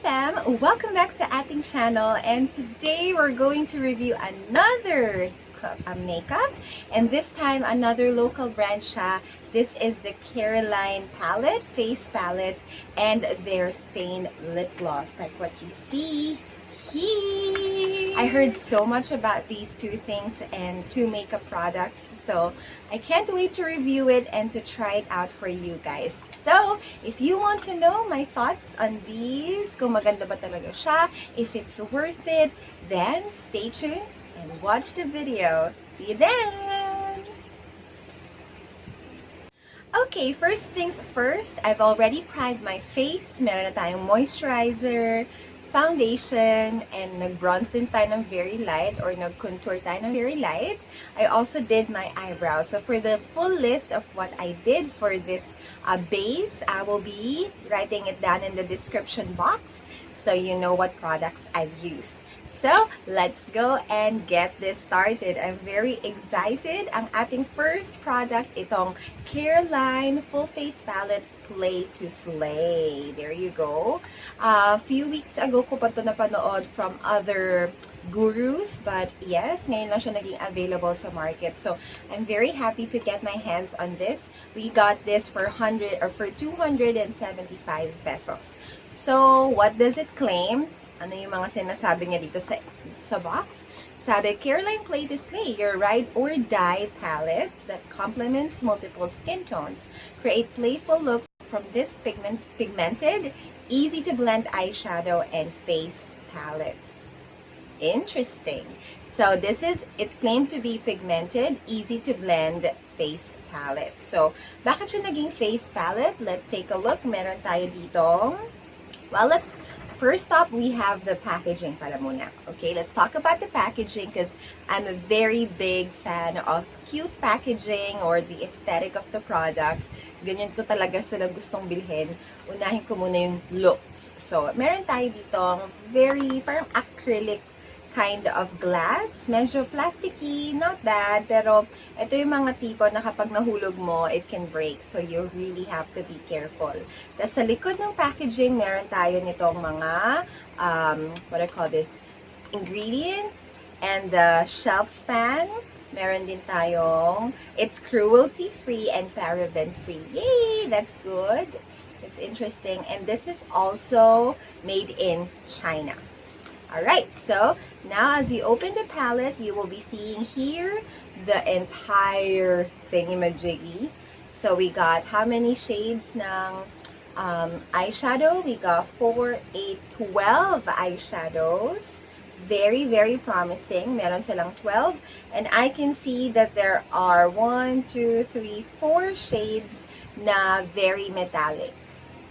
fam! Welcome back sa ating channel, and today we're going to review another makeup, and this time another local brand siya. This is the Careline palette, face palette, and their stained lip gloss, like what you see here. I heard so much about these two things and two makeup products, so I can't wait to review it and to try it out for you guys. So, if you want to know my thoughts on these, kung maganda ba talaga siya, if it's worth it, then stay tuned and watch the video. See you then! Okay, first things first, I've already primed my face. Meron na tayong moisturizer, foundation, and nag-bronze din tayo ng very light or nag-contour tayo ng very light. I also did my eyebrows. So for the full list of what I did for this base, I will be writing it down in the description box so you know what products I've used. So, let's go and get this started. I'm very excited. Ang ating first product, itong Careline Full Face Palette Play to Slay. There you go. A few weeks ago ko pa ito napanood from other gurus, but yes, ngayon lang siya naging available sa market. So, I'm very happy to get my hands on this. We got this for 275 pesos. So, what does it claim? Ano yung mga sinasabi niya dito sa box? Sabi, Careline Play to Slay, your ride or die palette that complements multiple skin tones. Create playful looks from this pigmented, easy to blend eyeshadow and face palette. Interesting. So this is, it claimed to be pigmented, easy to blend face palette. So, bakit siya naging face palette? Let's take a look. Meron tayo dito. Well, first up, we have the packaging pala muna. Okay, let's talk about the packaging because I'm a very big fan of cute packaging or the aesthetic of the product. Ganyan ko talaga sila gustong bilhin. Unahin ko muna yung looks. So, meron tayo ditong very, parang acrylic kind of glass. Medyo plasticky, not bad, pero ito yung mga tipo na kapag nahulog mo, it can break. So, you really have to be careful. Tapos sa likod ng packaging, meron tayo nitong mga, what I call this, ingredients and the shelf span. Meron din tayong, it's cruelty-free and paraben-free. Yay! That's good. It's interesting. And this is also made in China. Alright, so now as you open the palette, you will be seeing here the entire thingy-majiggy. So we got how many shades ng eyeshadow? We got 4, 8, 12 eyeshadows. Very, very promising. Meron silang 12. And I can see that there are 1, 2, 3, 4 shades na very metallic.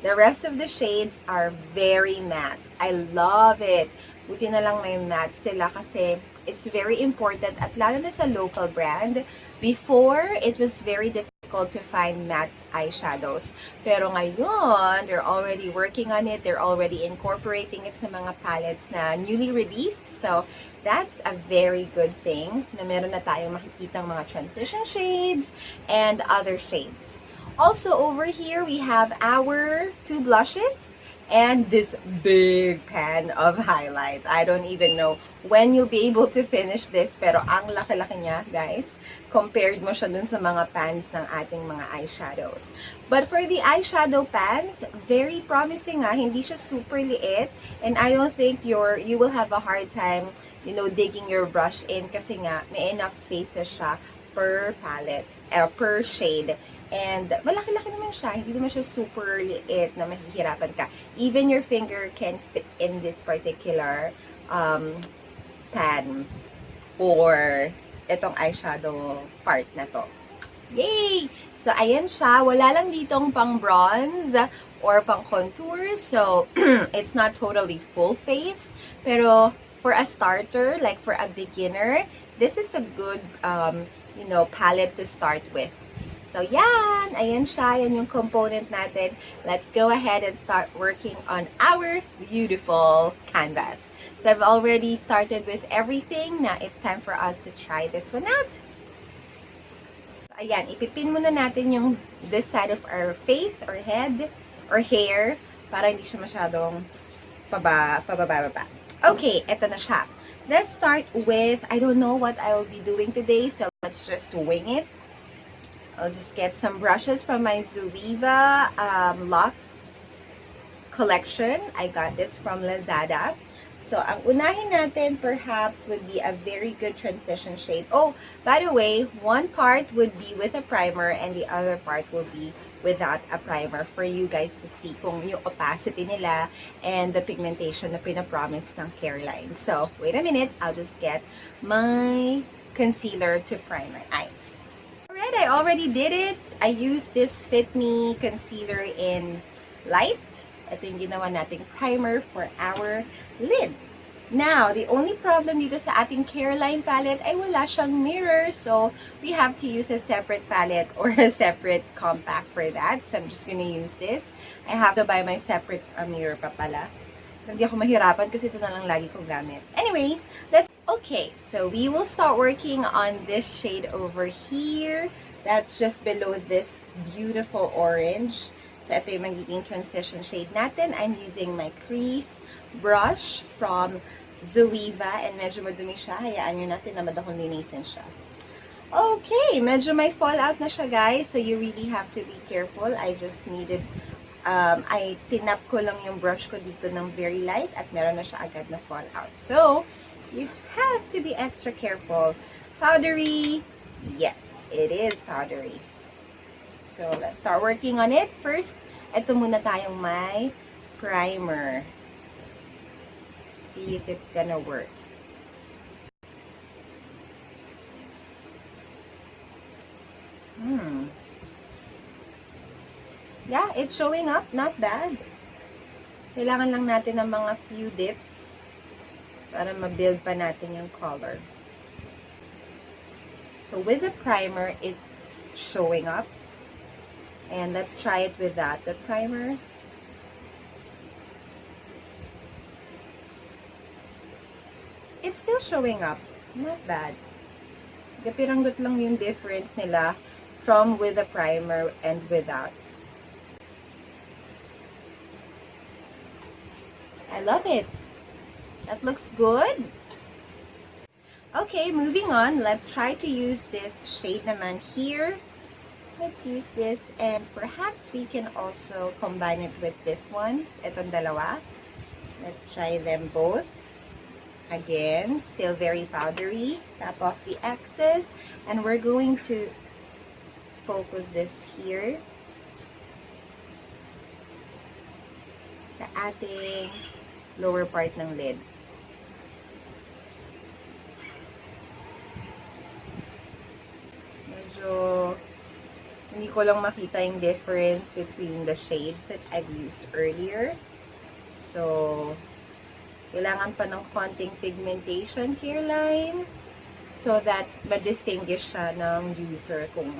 The rest of the shades are very matte. I love it. Buti na lang may matte sila kasi it's very important at lalo na sa local brand. Before, it was very difficult to find matte eyeshadows. Pero ngayon, they're already working on it. They're already incorporating it sa mga palettes na newly released. So, that's a very good thing na meron na tayong makikitang mga transition shades and other shades. Also, over here, we have our 2 blushes. And this big pan of highlights. I don't even know when you'll be able to finish this. Pero ang laki-laki niya, guys. Compared mo siya dun sa mga pans ng ating mga eyeshadows. But for the eyeshadow pans, very promising nga. Hindi siya super liit. And I don't think you will have a hard time, you know, digging your brush in. Kasi nga, may enough spaces siya per palette, per shade. And malaki-laki naman siya. Hindi naman siya super liit na mahihirapan ka. Even your finger can fit in this particular pan or itong eyeshadow part na to. Yay! So, ayan siya. Wala lang ditong pang bronze or pang contour. So, it's not totally full face. Pero, for a starter, like for a beginner, this is a good, you know, palette to start with. So, yan. Ayan siya. Yan yung component natin. Let's go ahead and start working on our beautiful canvas. So, I've already started with everything. Now, it's time for us to try this one out. Ayan. Ipipin muna natin yung this side of our face or head or hair para hindi siya masyadong pababa. Okay, eto na siya. Let's start with, I don't know what I will be doing today, so let's just wing it. I'll just get some brushes from my Zoeva Luxe collection. I got this from Lazada. So, ang unahin natin perhaps would be a very good transition shade. Oh, by the way, one part would be with a primer and the other part will be without a primer for you guys to see kung yung opacity nila and the pigmentation na pinapromise ng Careline. So, wait a minute. I'll just get my concealer to prime my eyes. Alright, I already did it. I used this Fit Me concealer in light. Ito yung ginawa nating primer for our lid. Now, the only problem dito sa ating Careline palette ay wala siyang mirror. So, we have to use a separate palette or a separate compact for that. So, I'm just gonna use this. I have to buy my separate mirror pa pala. Hindi ako mahirapan kasi ito na lang lagi kong gamit. Anyway, okay, so we will start working on this shade over here. That's just below this beautiful orange. So, ito yung magiging transition shade natin. I'm using my crease brush from Zoeva. And medyo madumi siya. Hayaan nyo natin na madahon linisin siya. Okay, medyo may fallout na siya, guys. So, you really have to be careful. I just needed, I tinap ko lang yung brush ko dito ng very light. At meron na siya agad na fallout. So, you have to be extra careful. Powdery. Yes, it is powdery. So, let's start working on it. First, ito muna tayong may primer. See if it's gonna work. Yeah, it's showing up. Not bad. Kailangan lang natin ng mga few dips para ma-build pa natin yung color. So, with the primer, it's showing up. And let's try it without the primer. It's still showing up. Not bad. Gapiranggot lang yung difference nila from with the primer and without. I love it. That looks good. Okay, moving on. Let's try to use this shade naman here. Let's use this and perhaps we can also combine it with this one. Itong dalawa. Let's try them both. Again, still very powdery. Tap off the excess. And we're going to focus this here. Sa ating lower part ng lid. Medyo hindi ko lang makita yung difference between the shades that I've used earlier. So, kailangan pa ng konting pigmentation, Careline, so that ma-distinguish siya ng user kung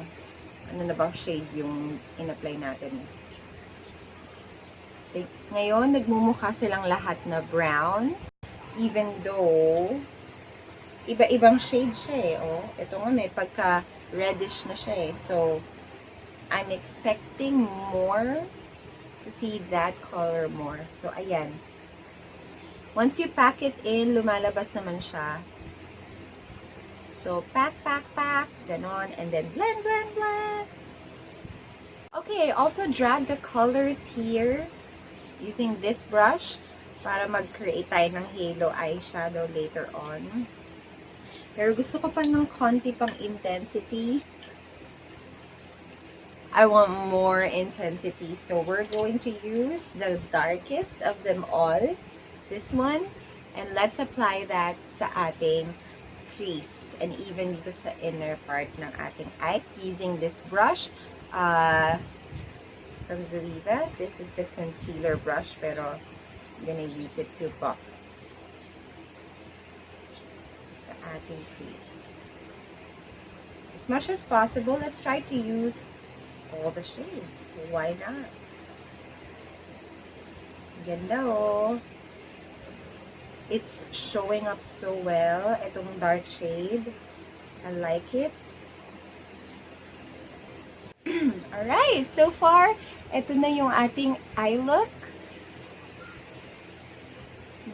ano na bang shade yung in-apply natin. So, ngayon, nagmumukha silang lahat na brown, even though iba-ibang shade siya eh. Oh, ito nga may pagka-reddish na siya eh. So, I'm expecting more to see that color more. So, ayan. Once you pack it in, lumalabas naman siya. So, pack. Ganon. And then, blend. Okay, I also drag the colors here using this brush para mag-create tayo ng halo eyeshadow later on. Pero gusto ko pa ng konti pang intensity. I want more intensity. So, we're going to use the darkest of them all. This one. And let's apply that sa ating crease. And even dito sa inner part ng ating eyes. Using this brush from Zoeva. This is the concealer brush. Pero, I'm gonna use it to buff sa ating crease. As much as possible, let's try to use all the shades. Why not? Ganda oh. It's showing up so well. Itong dark shade. I like it. Alright, so far, ito na yung ating eye look.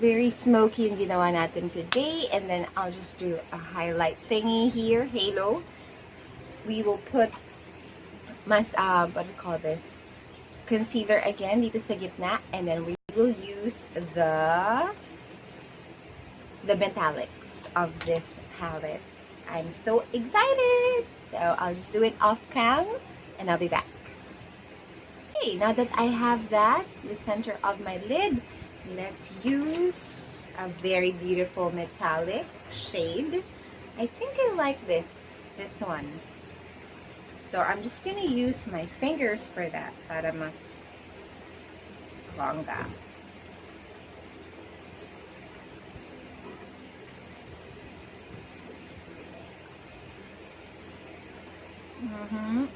Very smoky yung ginawa natin today. And then I'll just do a highlight thingy here, halo. We will put what do you call this? Concealer again dito sa gitna. And then we will use the metallics of this palette. I'm so excited! So I'll just do it off cam and I'll be back. Okay, now that I have that, the center of my lid, let's use a very beautiful metallic shade. I think I like this one. So I'm just gonna use my fingers for that para mas bongga.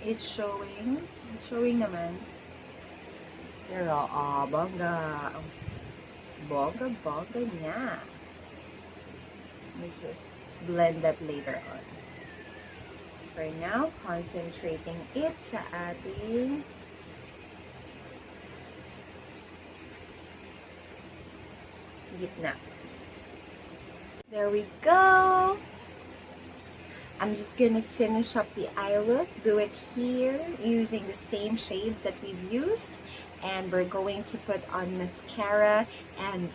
It's showing. It's showing naman. Pero, bongga. Bongga niya. Let's just blend that later on. For now, concentrating it sa ating gitna. There we go. I'm just gonna finish up the eye look, do it here using the same shades that we've used, and we're going to put on mascara and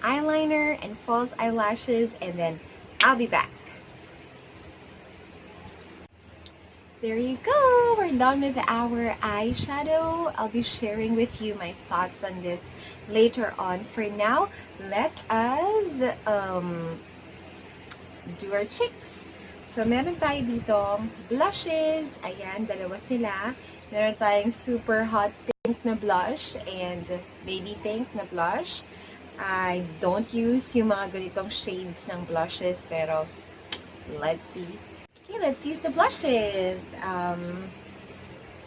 eyeliner and false eyelashes, and then I'll be back. There you go, we're done with our eyeshadow. I'll be sharing with you my thoughts on this later on. For now, let us do our cheeks. So, meron tayo dito blushes. Ayan, dalawa sila. Meron tayong super hot pink na blush and baby pink na blush. I don't use yung mga ganitong shades ng blushes, pero let's see. Okay, let's use the blushes.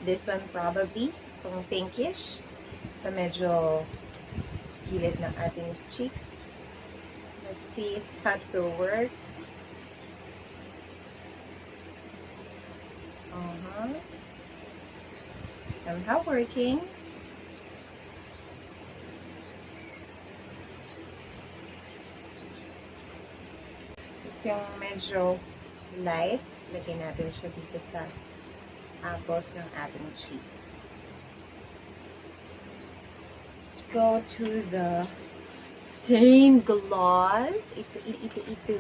This one probably, itong pinkish. So, medyo gilid ng ating cheeks. Let's see if that will work. Somehow working. It's yung medyo light. Lagyan natin siya dito sa apples ng ating cheeks. Go to the stained gloss. Ito.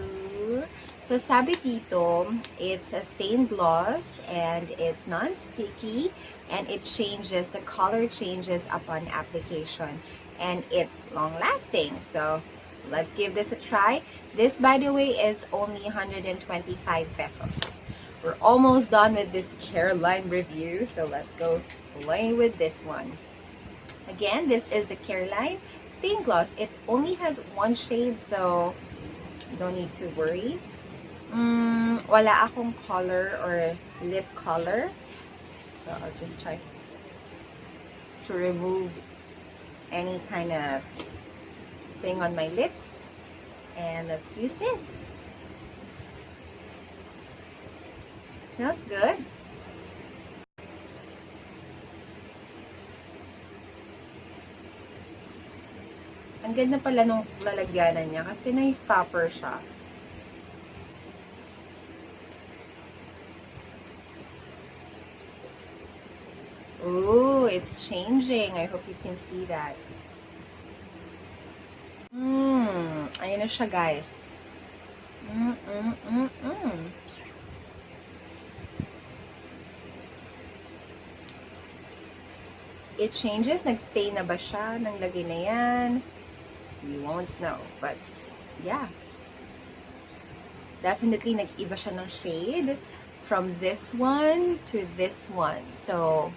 So, sabi dito, it's a stained gloss and it's non-sticky and it changes, the color changes upon application and it's long-lasting. So, let's give this a try. This, by the way, is only 125 pesos. We're almost done with this Careline review, so let's go play with this one. Again, this is the Careline Stained Gloss. It only has one shade, so you don't need to worry. Wala akong color or lip color. So, I'll just try to remove any kind of thing on my lips. And let's use this. Smells good. Ang ganda pala nung lalagyanan niya kasi na-stopper siya. Ooh, it's changing. I hope you can see that. Ayan na siya, guys. It changes. Nag-stay na ba siya? Nang lagay na yan? We won't know. But, yeah. Definitely, nag-iba siya ng shade from this one to this one. So,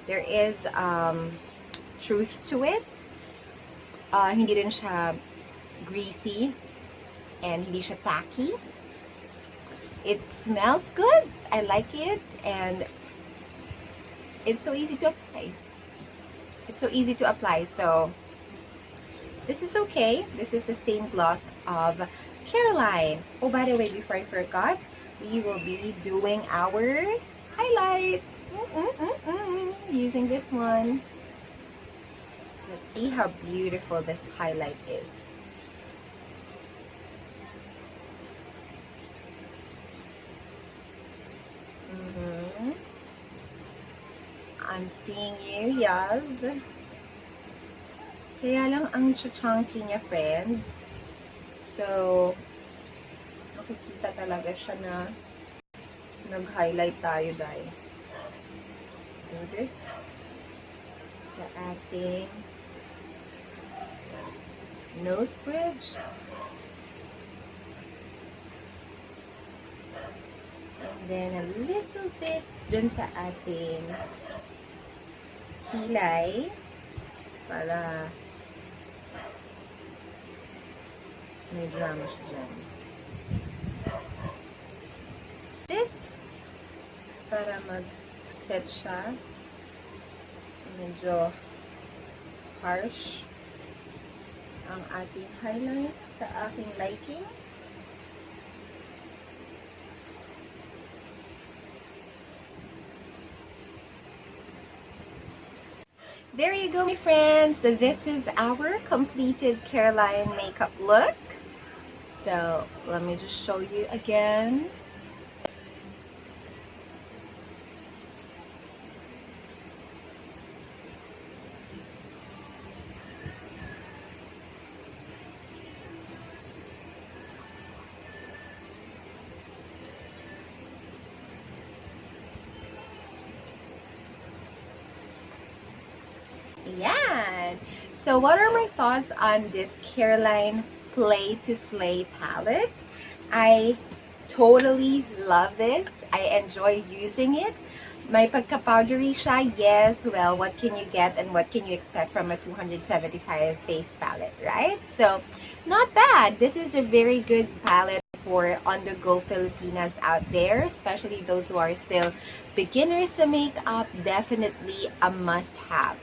there is truth to it. Hindi din siya greasy and hindi siya tacky. It smells good. I like it and it's so easy to apply. It's so easy to apply. So this is okay. This is the stained gloss of Careline. Oh, by the way, before I forgot, we will be doing our highlight. Using this one. Let's see how beautiful this highlight is. I'm seeing you, yes. Kaya lang ang chunky niya, friends. So, makikita talaga siya na nag-highlight tayo dahil. Okay. Sa ating nose bridge. And then a little bit dun sa ating kilay para may drama siya dyan. This para mag-set siya. So, medyo harsh ang ating highlight sa aking liking. There you go, my friends. So this is our completed Careline makeup look. So let me just show you again. Yan. So what are my thoughts on this Careline Play to Slay palette? I totally love this. I enjoy using it. May pagka-powdery siya, yes. Well, what can you get and what can you expect from a 275 face palette, right? So, not bad. This is a very good palette for on-the-go Filipinas out there, especially those who are still beginners sa makeup. Definitely a must-have.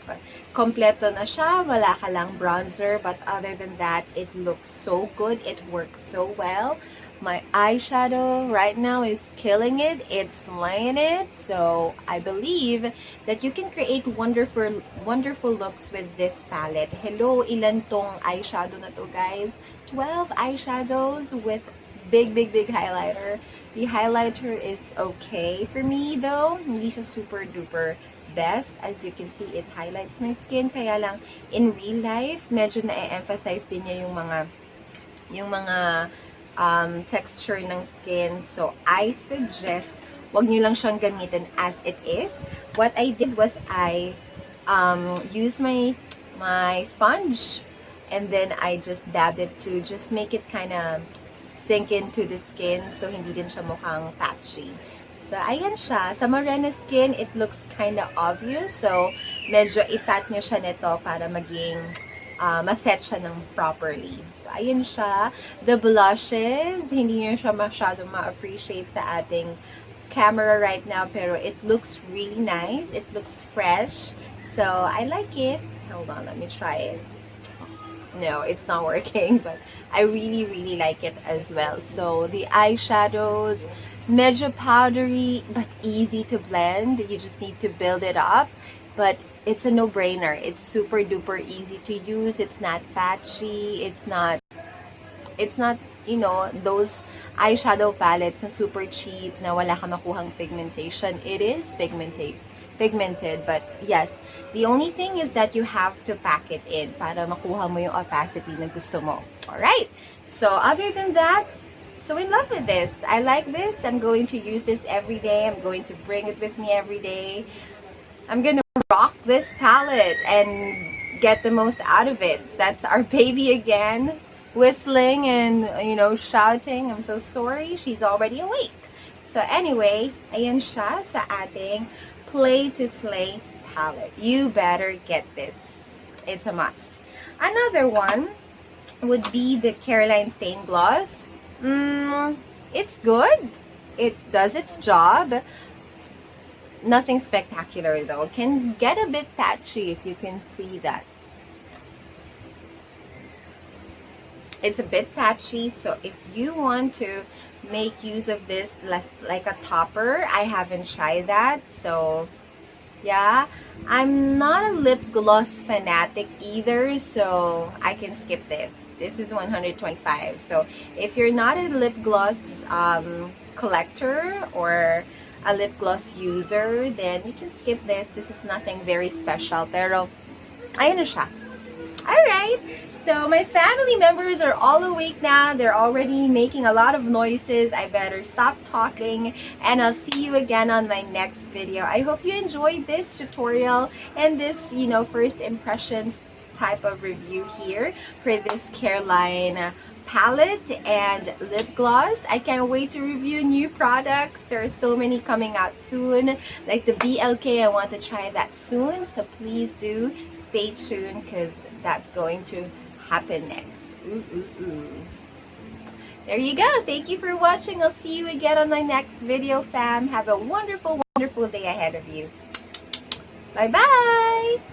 Kompleto na siya, wala ka lang bronzer, but other than that, it looks so good. It works so well. My eyeshadow right now is killing it. It's slaying it. So I believe that you can create wonderful looks with this palette. Hello, ilan tong eyeshadow na to, guys? 12 eyeshadows with big highlighter. The highlighter is okay for me though. Hindi siya super duper best. As you can see, it highlights my skin. Kaya lang, in real life, medyo na-emphasize din niya yung mga texture ng skin. So, I suggest wag nyo lang siyang gamitin as it is. What I did was I used my sponge and then I just dabbed it to just make it kind of sink into the skin so hindi din siya mukhang patchy. So, ayan siya. Sa morena skin, it looks kind of obvious. So, medyo itat nyo siya nito para maging maset siya ng properly. So, ayun siya. The blushes, hindi nyo siya masyadong ma-appreciate sa ating camera right now, pero it looks really nice. It looks fresh. So, I like it. Hold on, let me try it. No, it's not working, but I really like it as well. So, the eyeshadows, medyo powdery, but easy to blend. You just need to build it up. But it's a no-brainer. It's super duper easy to use. It's not patchy. It's not, you know, those eyeshadow palettes na super cheap, na wala ka makuhang pigmentation. It is pigmented, but yes, the only thing is that you have to pack it in para makuha mo yung opacity na gusto mo. Alright? So, other than that, so in love with this. I like this. I'm going to use this every day. I'm going to bring it with me every day. I'm gonna rock this palette and get the most out of it. That's our baby again, whistling and, you know, shouting. I'm so sorry. She's already awake. So anyway, ayan siya sa ating Play to Slay palette. You better get this. It's a must. Another one would be the Careline Stain Gloss. It's good. It does its job. Nothing spectacular though. Can get a bit patchy if you can see that. It's a bit patchy, so if you want to make use of this like a topper, I haven't tried that. So yeah, I'm not a lip gloss fanatic either, so I can skip this. This is 125. So if you're not a lip gloss collector or a lip gloss user, then you can skip this. This is nothing very special. Pero, ayun na siya. Alright, so my family members are all awake now. They're already making a lot of noises. I better stop talking, and I'll see you again on my next video. I hope you enjoyed this tutorial and this, you know, first impressions type of review here for this Careline palette and lip gloss. I can't wait to review new products. There are so many coming out soon, like the BLK. I want to try that soon, so please do stay tuned because that's going to happen next. Ooh, ooh, ooh. There you go. Thank you for watching. I'll see you again on my next video, fam. Have a wonderful, wonderful day ahead of you. Bye-bye!